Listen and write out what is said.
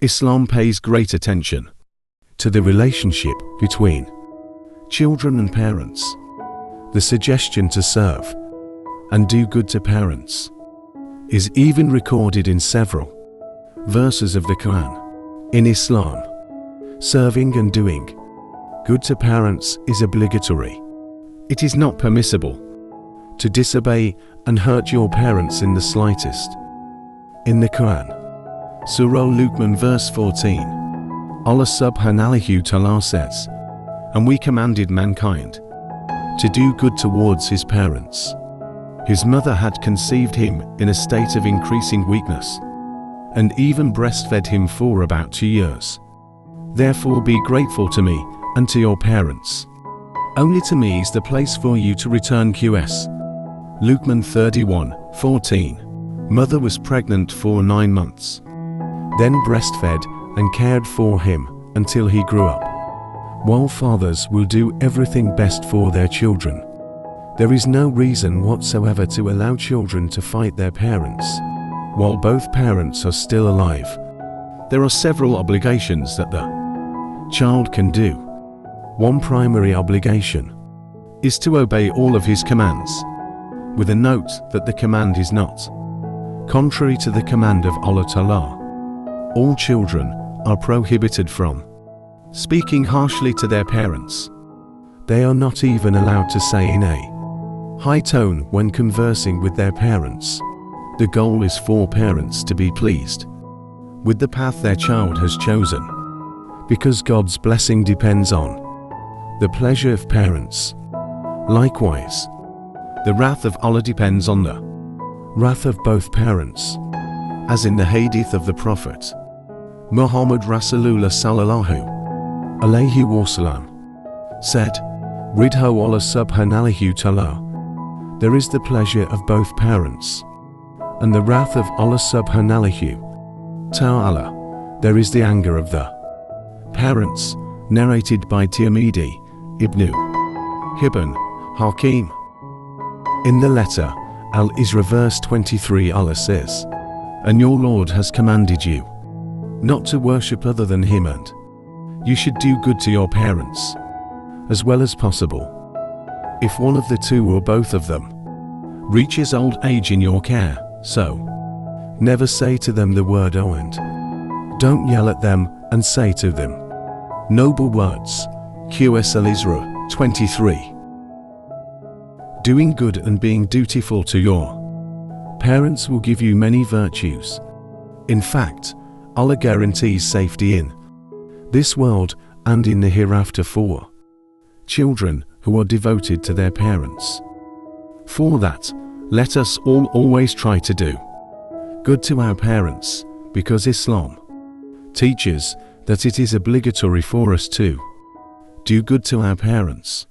Islam pays great attention to the relationship between children and parents. The suggestion to serve and do good to parents is even recorded in several verses of the Quran. In Islam, serving and doing good to parents is obligatory. It is not permissible to disobey and hurt your parents in the slightest. In the Quran, Surah Luqman verse 14, Allah subhanahu wa ta'ala says, "And we commanded mankind to do good towards his parents. His mother had conceived him in a state of increasing weakness, and even breastfed him for about 2 years. Therefore be grateful to me and to your parents. Only to me is the place for you to return QS." Luqman 31:14. Mother was pregnant for 9 months, then breastfed and cared for him until he grew up. While fathers will do everything best for their children, there is no reason whatsoever to allow children to fight their parents while both parents are still alive. There are several obligations that the child can do. One primary obligation is to obey all of his commands, with a note that the command is not contrary to the command of Allah Ta'ala. All children are prohibited from speaking harshly to their parents. They are not even allowed to say in a high tone when conversing with their parents. The goal is for parents to be pleased with the path their child has chosen, because God's blessing depends on the pleasure of parents. Likewise, the wrath of Allah depends on the wrath of both parents, as in the hadith of the Prophet Muhammad Rasulullah sallallahu alayhi wasallam said, "Ridho Allah subhanahu wa ta'ala, there is the pleasure of both parents, and the wrath of Allah subhanahu wa ta'ala, there is the anger of the parents." Narrated by Tirmidhi, Ibn Hibban, Hakim. In the letter Al-Isra verse 23, Allah says, "And your Lord has commanded you not to worship other than him, and you should do good to your parents as well as possible. If one of the two or both of them reaches old age in your care, so never say to them the word oh, and don't yell at them and say to them noble words." QS Al-Isra 23. Doing good and being dutiful to your parents will give you many virtues. In fact, Allah guarantees safety in this world and in the hereafter for children who are devoted to their parents. For that, let us all always try to do good to our parents, because Islam teaches that it is obligatory for us to do good to our parents.